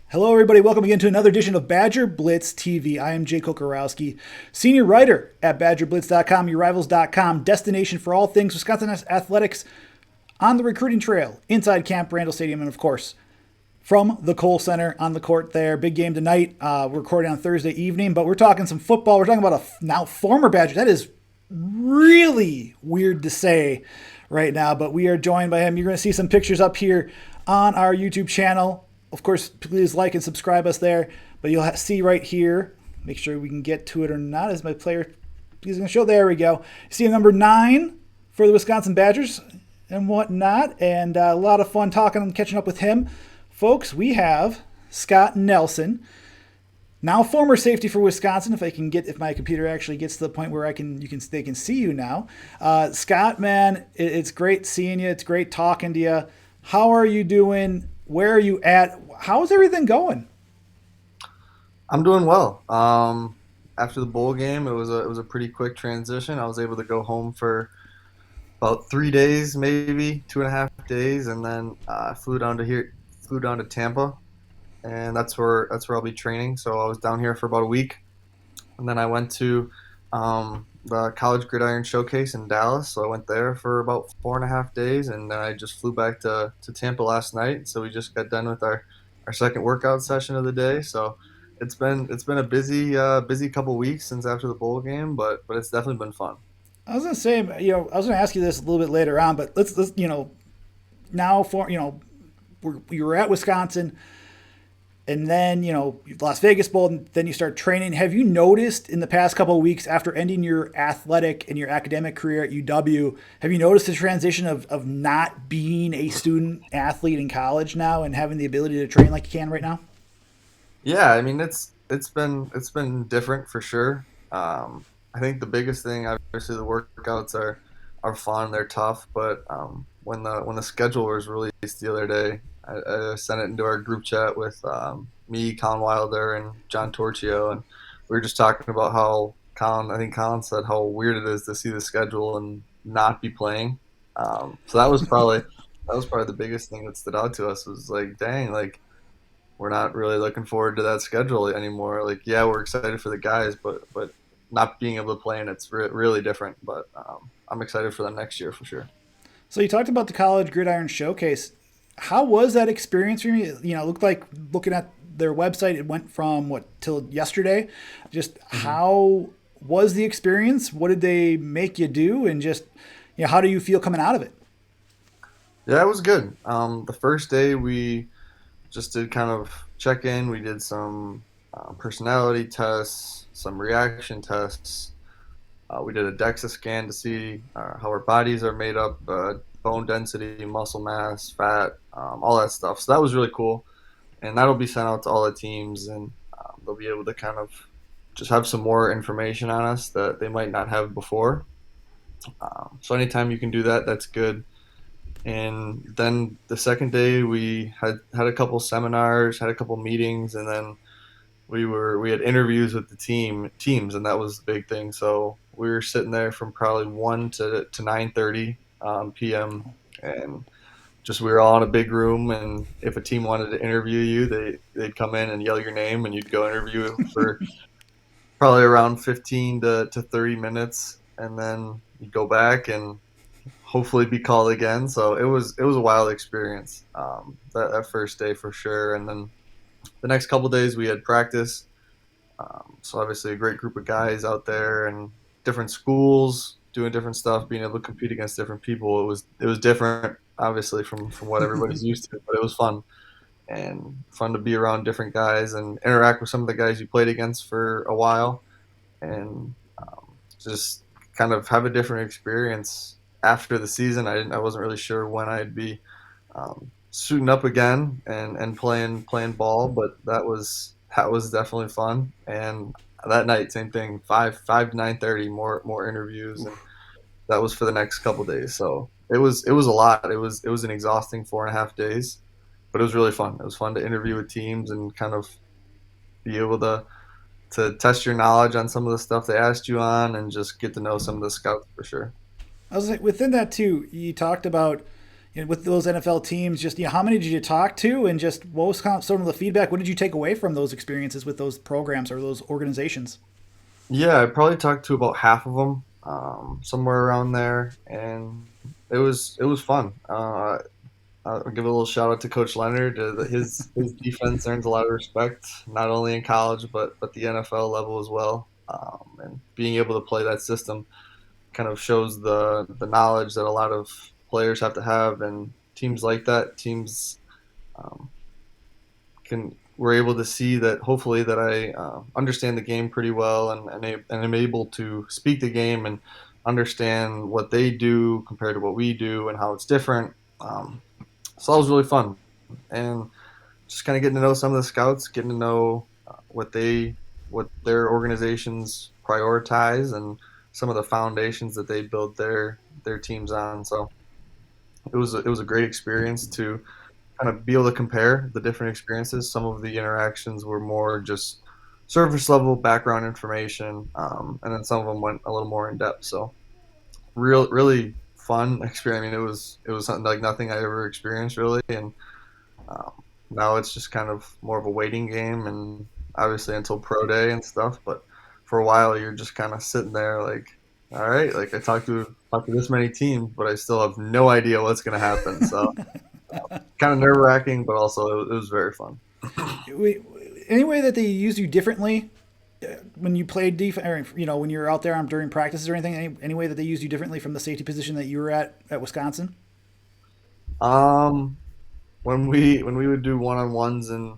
Hello, everybody. Welcome again to another edition of BadgerBlitz TV. I am Jay Kokorowski, senior writer at BadgerBlitz.com, yourrivals.com, destination for all things Wisconsin athletics on the recruiting trail, inside Camp Randall Stadium, and of course, from the Kohl Center on the court there. Big game tonight. We're recording on Thursday evening, but we're talking some football. We're talking about a now former Badger. That is really weird to say right now, but we are joined by him. You're going to see some pictures up here on our YouTube channel. Of course, please like and subscribe us there, but you'll see right here, make sure we can get to it or not as my player is going to show. There we go. See number 9 for the Wisconsin Badgers and whatnot, and a lot of fun talking and catching up with him. Folks, we have Scott Nelson, now former safety for Wisconsin. If my computer actually gets to the point where they can see you now. Scott, man, it's great seeing you. It's great talking to you. How are you doing? Where are you at? How's everything going? I'm doing well. After the bowl game, it was a pretty quick transition. I was able to go home for about 3 days, maybe 2.5 days, and then I flew down to Tampa, and that's where I'll be training. So I was down here for about a week, and then I went to the College Gridiron Showcase in Dallas. So I went there for about 4.5 days, and then I just flew back to Tampa last night. So we just got done with our second workout session of the day. So it's been a busy couple weeks since after the bowl game, but it's definitely been fun. I was going to say, I was going to ask you this a little bit later on, but let's now you were at Wisconsin. And then, Las Vegas Bowl, and then you start training. Have you noticed in the past couple of weeks after ending your athletic and your academic career at UW, have you noticed the transition of not being a student athlete in college now and having the ability to train like you can right now? Yeah, I mean it's been different for sure. I think the biggest thing, obviously, the workouts are fun, they're tough, but when the schedule was released the other day, I sent it into our group chat with me, Collin Wilder, and John Torchio, and we were just talking about how I think Colin said how weird it is to see the schedule and not be playing. So that was probably the biggest thing that stood out to us was like, dang, like we're not really looking forward to that schedule anymore. Like, yeah, we're excited for the guys, but not being able to play and it's really different. But I'm excited for them next year for sure. So you talked about the College Gridiron Showcase. How was that experience for you? It looked like looking at their website, it went from what till yesterday. Just hmm how was the experience? What did they make you do? And just, how do you feel coming out of it? Yeah, it was good. The first day we just did kind of check in. We did some personality tests, some reaction tests. We did a DEXA scan to see how our bodies are made up, bone density, muscle mass, fat, all that stuff. So that was really cool, and that'll be sent out to all the teams, and they'll be able to kind of just have some more information on us that they might not have before. So anytime you can do that, that's good. And then the second day, we had a couple seminars, had a couple meetings, and then we had interviews with the teams, and that was the big thing. So we were sitting there from probably 1 to 9:30 p.m. and just we were all in a big room. And if a team wanted to interview you, they'd come in and yell your name, and you'd go interview for probably around 15 to 30 minutes, and then you'd go back and hopefully be called again. So it was a wild experience that first day for sure. And then the next couple days we had practice. So obviously a great group of guys out there and different schools doing different stuff, being able to compete against different people. It was different, obviously from what everybody's used to, but it was fun and fun to be around different guys and interact with some of the guys you played against for a while, and just kind of have a different experience after the season. I wasn't really sure when I'd be suiting up again and playing ball, but that was definitely fun. And that night, same thing, five to 9:30, more interviews, and that was for the next couple days. So it was a lot. It was an exhausting 4.5 days, but it was really fun. It was fun to interview with teams and kind of be able to test your knowledge on some of the stuff they asked you on, and just get to know some of the scouts for sure. I was like, within that too, you talked about, with those NFL teams, just how many did you talk to, and just what was kind of some of the feedback? What did you take away from those experiences with those programs or those organizations? Yeah, I probably talked to about half of them, somewhere around there, and it was fun. I'll give a little shout out to Coach Leonard. His defense earns a lot of respect, not only in college but the NFL level as well. And being able to play that system kind of shows the knowledge that a lot of players have to have, and teams like that teams um, can we're able to see that hopefully that I understand the game pretty well, and I'm able to speak the game and understand what they do compared to what we do and how it's different. So that was really fun, and just kind of getting to know some of the scouts, getting to know what their organizations prioritize, and some of the foundations that they build their teams on. So it was a great experience to kind of be able to compare the different experiences. Some of the interactions were more just surface level background information, and then some of them went a little more in depth. So really fun experience. I mean, it was something like nothing I ever experienced really, and um, now it's just kind of more of a waiting game, and obviously until pro day and stuff. But for a while, you're just kind of sitting there like, all right, like I talked to this many teams, but I still have no idea what's going to happen. So kind of nerve wracking, but also it was very fun. Any way that they use you differently when you played defense, or when you were out there during practices or anything? Any way that they used you differently from the safety position that you were at Wisconsin? Um, when we would do one on ones in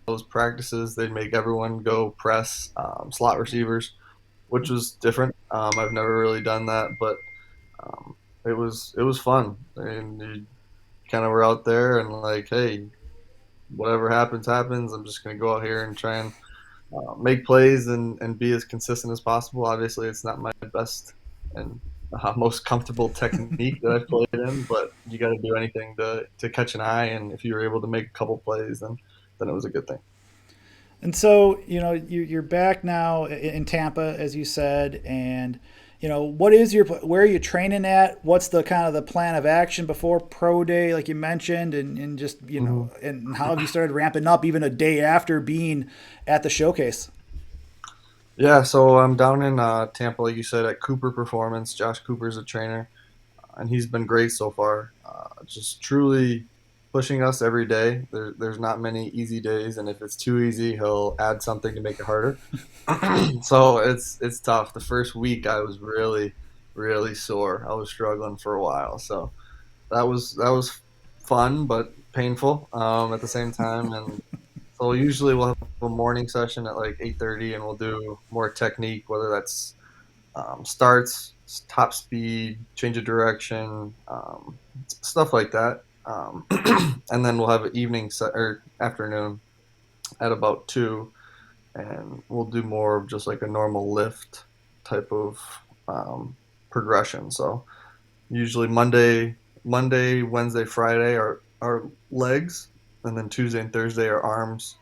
those practices, they'd make everyone go press slot receivers, which was different. I've never really done that, but it was fun. And you kind of were out there and like, hey, whatever happens, happens. I'm just going to go out here and try and make plays and be as consistent as possible. Obviously, it's not my best and most comfortable technique that I've played in, but you got to do anything to catch an eye. And if you were able to make a couple plays, then it was a good thing. And so, you're back now in Tampa, as you said, and what is where are you training at? What's the kind of the plan of action before pro day, like you mentioned, and just and how have you started ramping up even a day after being at the showcase? Yeah, so I'm down in Tampa, like you said, at Cooper Performance. Josh Cooper's a trainer, and he's been great so far. Just truly pushing us every day. There's not many easy days, and if it's too easy, he'll add something to make it harder. So it's tough. The first week, I was really sore. I was struggling for a while, so that was fun but painful at the same time. And so usually we'll have a morning session at like 8:30, and we'll do more technique, whether that's starts, top speed, change of direction, stuff like that. And then we'll have an evening or afternoon at about 2, and we'll do more of just like a normal lift type of progression. So usually Monday, Wednesday, Friday are legs, and then Tuesday and Thursday are arms.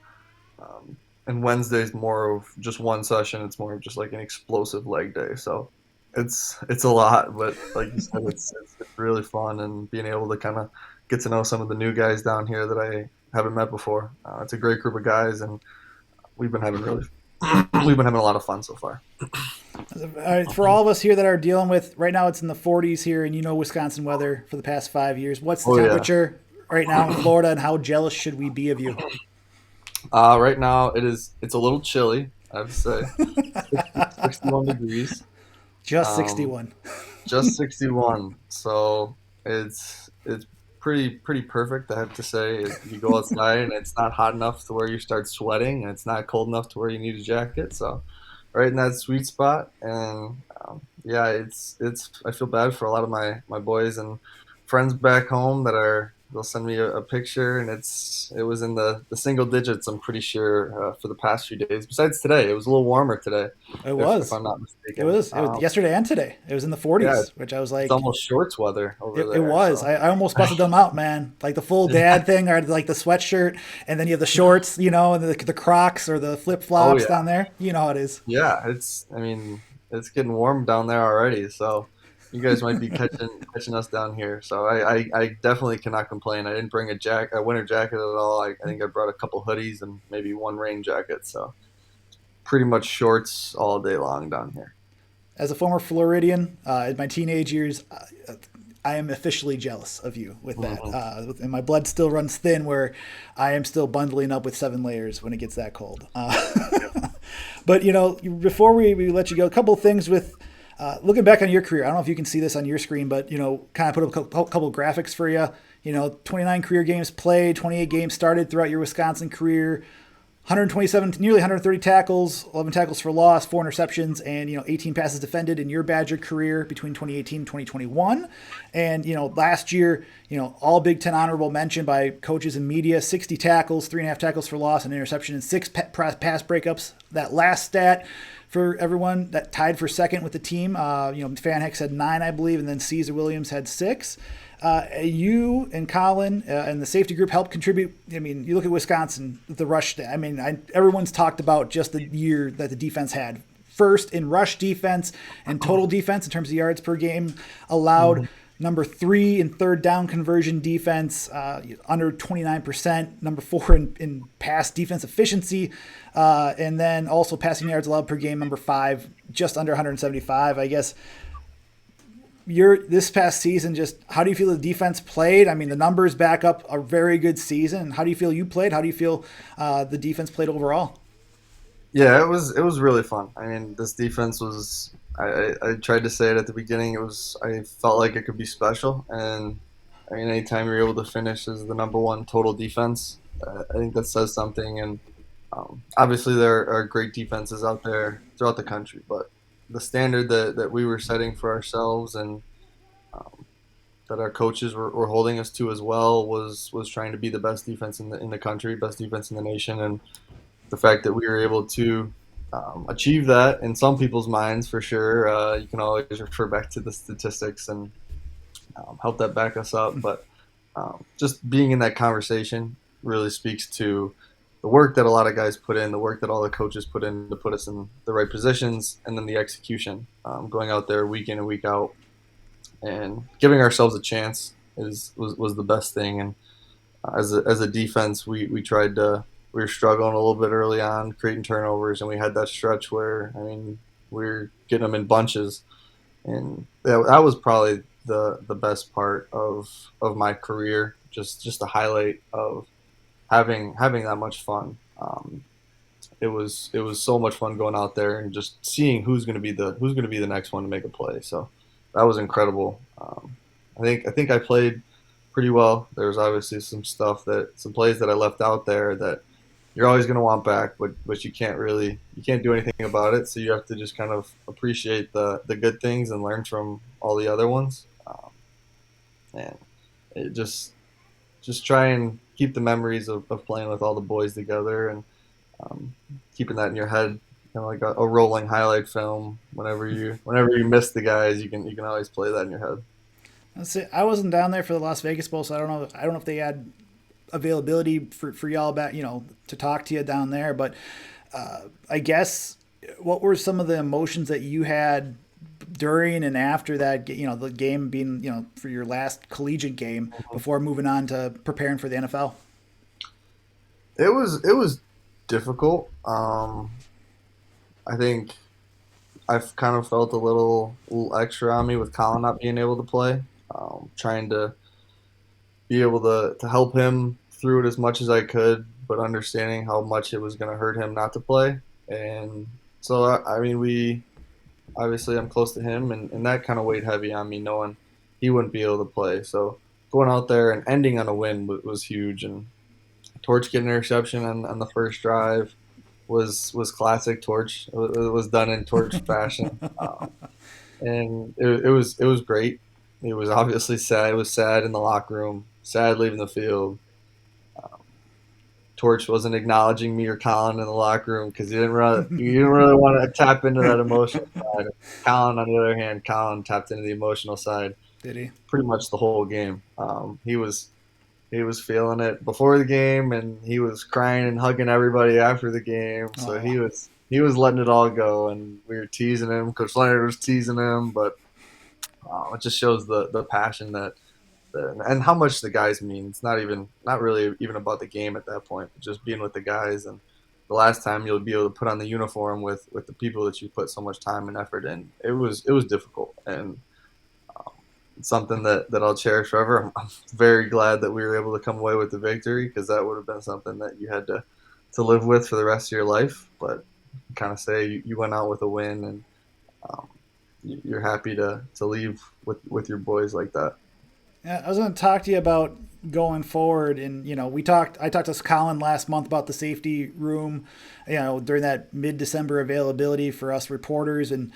And Wednesday's more of just one session. It's more of just like an explosive leg day. So it's a lot, but like you said, it's really fun, and being able to kind of get to know some of the new guys down here that I haven't met before. It's a great group of guys, and we've been having really we've been having a lot of fun so far. All right, for all of us here that are dealing with right now, it's in the 40s here, and Wisconsin weather for the past 5 years. What's the temperature right now in Florida, and how jealous should we be of you? Right now it's a little chilly, I would say. 61 degrees. Just 61. Just 61. So it's pretty perfect, I have to say. You go outside and it's not hot enough to where you start sweating, and it's not cold enough to where you need a jacket. So right in that sweet spot. And yeah, it's I feel bad for a lot of my boys and friends back home they'll send me a picture, and it was in the single digits, I'm pretty sure, for the past few days. Besides today, it was a little warmer today, It was. if I'm not It mistaken. was yesterday and today. It was in the Yeah, 40s, which I was it's like, almost shorts weather over it there. was. So I almost busted them out, man. Like the full dad thing, or like the sweatshirt, and then you have the shorts, and the Crocs or the flip oh flops yeah, down there. You know how it is. yeah. I mean, it's getting warm down there already. So You guys might be catching us down here. So I definitely cannot complain. I didn't bring a winter jacket at all. I think I brought a couple hoodies and maybe one rain jacket. So pretty much shorts all day long down here. As a former Floridian, in my teenage years, I am officially jealous of you with that. Hmm. And my blood still runs thin where I am still bundling up with 7 layers when it gets that cold. But, before we let you go, a couple of things with looking back on your career. I don't know if you can see this on your screen, but, kind of put up a couple of graphics for you. 29 career games played, 28 games started throughout your Wisconsin career. 127, nearly 130 tackles, 11 tackles for loss, 4 interceptions, and 18 passes defended in your Badger career between 2018 and 2021. And last year, all Big Ten honorable mention by coaches and media: 60 tackles, 3.5 tackles for loss, an interception, and 6 pass breakups. That last stat for everyone that tied for second with the team. Fan Hicks had 9, I believe, and then Caesar Williams had 6. You and Collin and the safety group helped contribute. I mean, you look at Wisconsin, the rush. I mean, everyone's talked about just the year that the defense had. First in rush defense and total defense in terms of yards per game allowed. Hmm. Number 3 in third down conversion defense, under 29%. Number 4 in pass defense efficiency. And then also passing yards allowed per game, number 5, just under 175. I guess this past season, just how do you feel the defense played? I mean, the numbers back up a very good season. How do you feel you played? How do you feel the defense played overall? Yeah, it was really fun. I mean, this defense was. I tried to say it at the beginning. I felt like it could be special, and I mean, anytime you're able to finish as the number one total defense, I think that says something. And obviously, there are great defenses out there throughout the country, but the standard that we were setting for ourselves and um, that our coaches were holding us to as well was trying to be the best defense in the country, best defense in the nation, and the fact that we were able to achieve that in some people's minds for sure. You can always refer back to the statistics and help that back us up, but just being in that conversation really speaks to the work that a lot of guys put in, the work that all the coaches put in to put us in the right positions, and then the execution, going out there week in and week out and giving ourselves a chance was the best thing. And as a defense, we tried to we were struggling a little bit early on, creating turnovers, and we had that stretch where I mean we were getting them in bunches, and that was probably the best part of my career. Just a highlight of having that much fun. It was so much fun going out there and just seeing who's going to be the next one to make a play. So that was incredible. I think I played pretty well. There's obviously some plays that I left out there that you're always going to want back, but you can't do anything about it. So you have to just kind of appreciate the good things and learn from all the other ones. And it just try and keep the memories of playing with all the boys together and keeping that in your head, kind of like a rolling highlight film. Whenever you miss the guys, you can always play that in your head. Let's see. I wasn't down there for the Las Vegas Bowl, so I don't know. I don't know if they had availability for y'all back, to talk to you down there. But I guess what were some of the emotions that you had during and after that? The game being for your last collegiate game before moving on to preparing for the NFL. It was difficult. I think I've kind of felt a little extra on me with Colin not being able to play. Trying to be able to help him through it as much as I could, but understanding how much it was going to hurt him not to play. And so, I mean, obviously I'm close to him, and that kind of weighed heavy on me knowing he wouldn't be able to play. So going out there and ending on a win was huge. And Torch getting an interception on the first drive was classic Torch. It was done in Torch fashion, and it was great. It was obviously sad. It was sad in the locker room, sad leaving the field. Um, Torch wasn't acknowledging me or Colin in the locker room because he didn't really want to tap into that emotional side. Colin, on the other hand, Colin tapped into the emotional side Did he? pretty much the whole game. He was feeling it before the game, and he was crying and hugging everybody after the game. So Oh, he was letting it all go, and we were teasing him. Coach Leonard was teasing him, but It just shows the passion and how much the guys mean. It's not really even about the game at that point, but just being with the guys. And the last time you'll be able to put on the uniform with the people that you put so much time and effort in. It was difficult, and it's something that I'll cherish forever. I'm very glad that we were able to come away with the victory, because that would have been something that you had to live with for the rest of your life. But kind of say you went out with a win, and um, you're happy to leave with your boys like that. Yeah, I was going to talk to you about going forward, and I talked to Collin last month about the safety room, during that mid-December availability for us reporters, and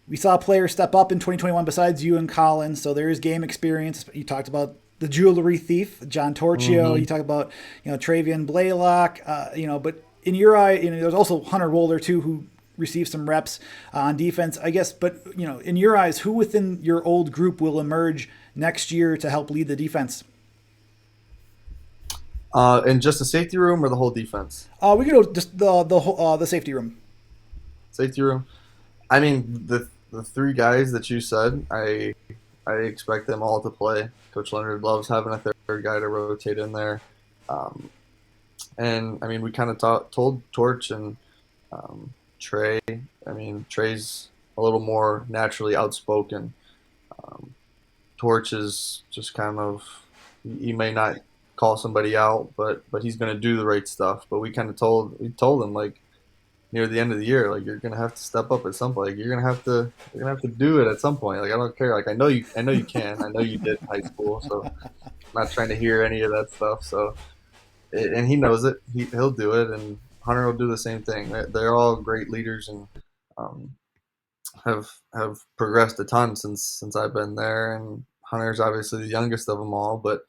we saw players step up in 2021 besides you and Collin. So there is game experience. You talked about the jewelry thief, John Torchio. Hmm. You talked about Travian Blaylock. But in your eye, there's also Hunter Wolder too, who received some reps on defense, I guess. But in your eyes, who within your old group will emerge next year to help lead the defense? In just the safety room or the whole defense? We could go just the safety room. Safety room. I mean, the three guys that you said, I expect them all to play. Coach Leonard loves having a third guy to rotate in there. Um, and I mean, we kind of told Torch and Trey. I mean, Trey's a little more naturally outspoken. Um, Torch is just kind of, he may not call somebody out, but he's going to do the right stuff. But we told him, like, near the end of the year, like, you're gonna have to step up at some point. Like, you're gonna have to do it at some point. Like, I don't care. Like, I know you can. I know you did in high school, so I'm not trying to hear any of that stuff. So, and he knows it. He'll do it, and Hunter will do the same thing. They're all great leaders, and um, have progressed a ton since I've been there. And Hunter's obviously the youngest of them all, but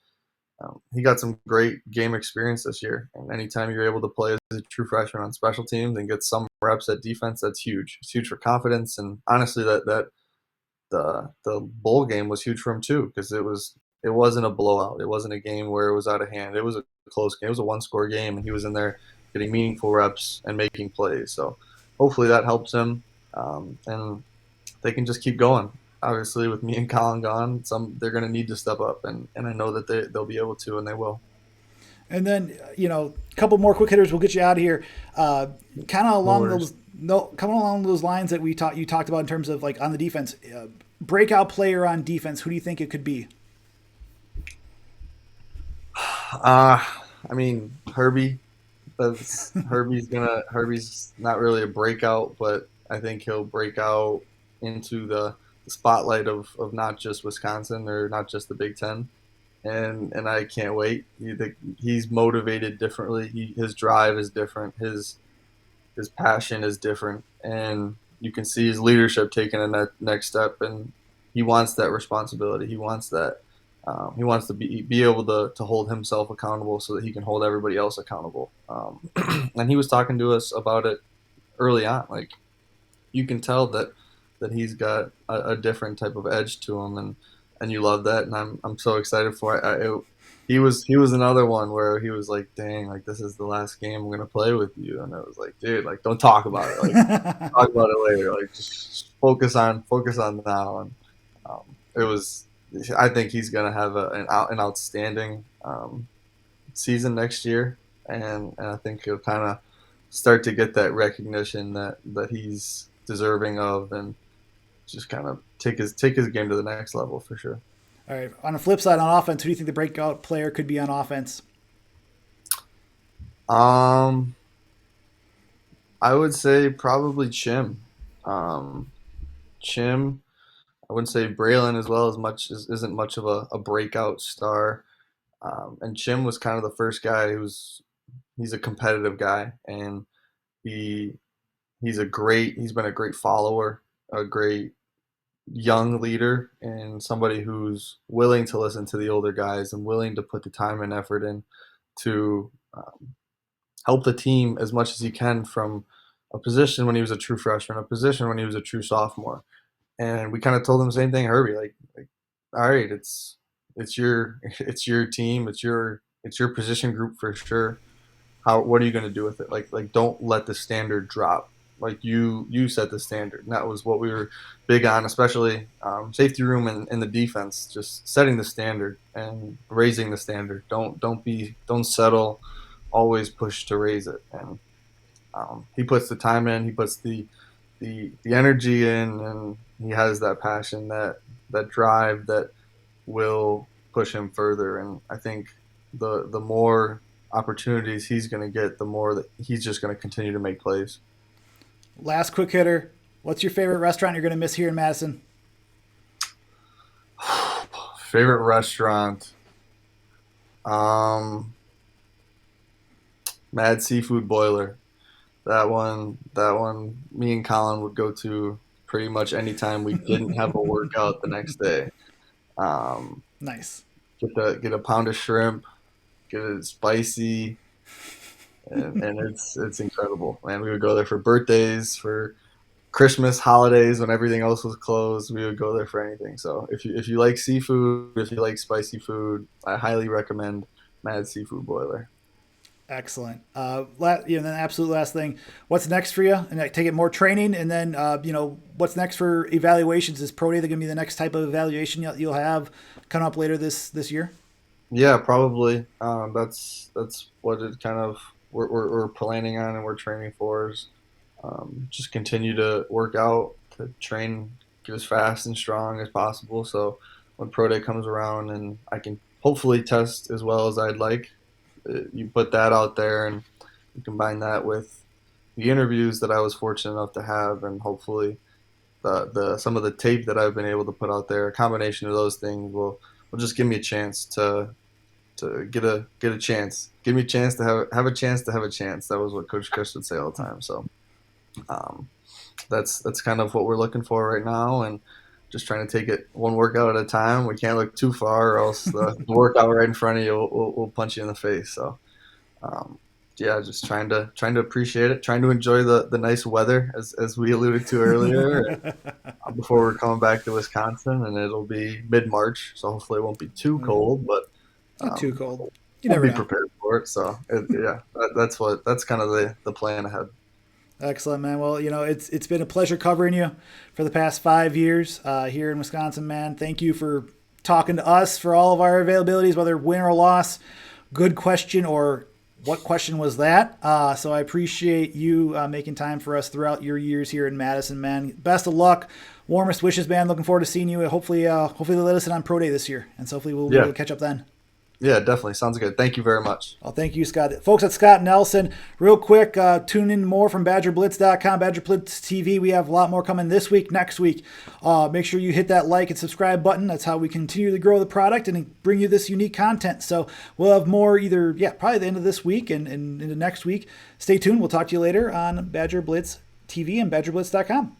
he got some great game experience this year. And anytime you're able to play as a true freshman on special teams and get some reps at defense, that's huge. It's huge for confidence. And honestly, that the bowl game was huge for him too, because it wasn't a blowout. It wasn't a game where it was out of hand. It was a close game. It was a one-score game, and he was in there getting meaningful reps and making plays. So hopefully that helps him, and they can just keep going. Obviously, with me and Colin gone, they're going to need to step up, and I know that they'll be able to, and they will. And then, a couple more quick hitters. We'll get you out of here. Kind of No along worries. those, no, coming along those lines that you talked about in terms of like on the defense, breakout player on defense. Who do you think it could be? Uh, I mean, Herbie. Herbie's not really a breakout, but I think he'll break out into the spotlight of not just Wisconsin or not just the Big Ten. And I can't wait. He's motivated differently. His drive is different. His passion is different, and you can see his leadership taking a next step. And he wants that responsibility. He wants that. He wants to be able to hold himself accountable so that he can hold everybody else accountable. And he was talking to us about it early on. Like, you can tell that he's got a different type of edge to him, and you love that, and I'm so excited for it. He was another one where he was like, "Dang, like, this is the last game I'm gonna play with you," and I was like, "Dude, like, don't talk about it. Like, talk about it later. Like, just focus on now." And it was. I think he's gonna have an outstanding season next year, and I think he'll kind of start to get that recognition that he's deserving of, and just kind of take his game to the next level for sure. All right. On the flip side, on offense, who do you think the breakout player could be on offense? Um, I would say probably Chim. Um, Chim. I wouldn't say Braylon as well as much as isn't much of a breakout star. And Chim was kind of the first guy he's a competitive guy, and he he's been a great follower, a great young leader, and somebody who's willing to listen to the older guys and willing to put the time and effort in to help the team as much as he can from a position when he was a true freshman, a position when he was a true sophomore. And we kind of told him the same thing, Herbie. Like, all right, it's your it's your team, it's your position group for sure. What are you going to do with it? Like, don't let the standard drop. like you set the standard, and that was what we were big on, especially safety room and the defense, just setting the standard and raising the standard. Don't settle, always push to raise it. And he puts the time in, he puts the energy in, and he has that passion, that drive that will push him further. And I think the more opportunities he's going to get, the more that he's just going to continue to make plays. Last quick hitter. What's your favorite restaurant you're going to miss here in Madison? Favorite restaurant? Mad Seafood Boiler. That one, me and Collin would go to pretty much anytime we didn't have a workout the next day. Um, Nice. get a pound of shrimp, get it spicy, and it's incredible. Man, we would go there for birthdays, for Christmas, holidays, when everything else was closed. We would go there for anything. So if you like seafood, if you like spicy food, I highly recommend Mad Seafood Boiler. Excellent. Then the absolute last thing, what's next for you? And I take it more training, and then what's next for evaluations? Is pro day going to be the next type of evaluation you'll have coming up later this year? Yeah, probably. That's what it kind of we're planning on and we're training for is just continue to work out, to train, get as fast and strong as possible. So when pro day comes around and I can hopefully test as well as I'd like, you put that out there and you combine that with the interviews that I was fortunate enough to have, and hopefully the some of the tape that I've been able to put out there, a combination of those things will just give me a chance to get a chance. Give me a chance to have a chance to have a chance. That was what Coach Chris would say all the time. So that's kind of what we're looking for right now, and just trying to take it one workout at a time. We can't look too far, or else the workout right in front of you will punch you in the face. So, yeah, just trying to appreciate it, trying to enjoy the nice weather as we alluded to earlier before we're coming back to Wisconsin, and it'll be mid-March, so hopefully it won't be too cold, but Not too cold. You I'll never be know. prepared for it. So, that's kind of the plan ahead. Excellent, man. Well, it's been a pleasure covering you for the past 5 years here in Wisconsin, man. Thank you for talking to us for all of our availabilities, whether win or loss. Good question, or what question was that? So I appreciate you making time for us throughout your years here in Madison, man. Best of luck. Warmest wishes, man. Looking forward to seeing you. Hopefully they'll let us in on Pro Day this year, and so hopefully we'll be able to catch up then. Yeah, definitely. Sounds good. Thank you very much. Well, thank you, Scott. Folks, that's Scott Nelson. Real quick, tune in more from BadgerBlitz.com, BadgerBlitz TV. We have a lot more coming this week, next week. Make sure you hit that like and subscribe button. That's how we continue to grow the product and bring you this unique content. So we'll have more probably the end of this week and into next week. Stay tuned. We'll talk to you later on BadgerBlitz TV and BadgerBlitz.com.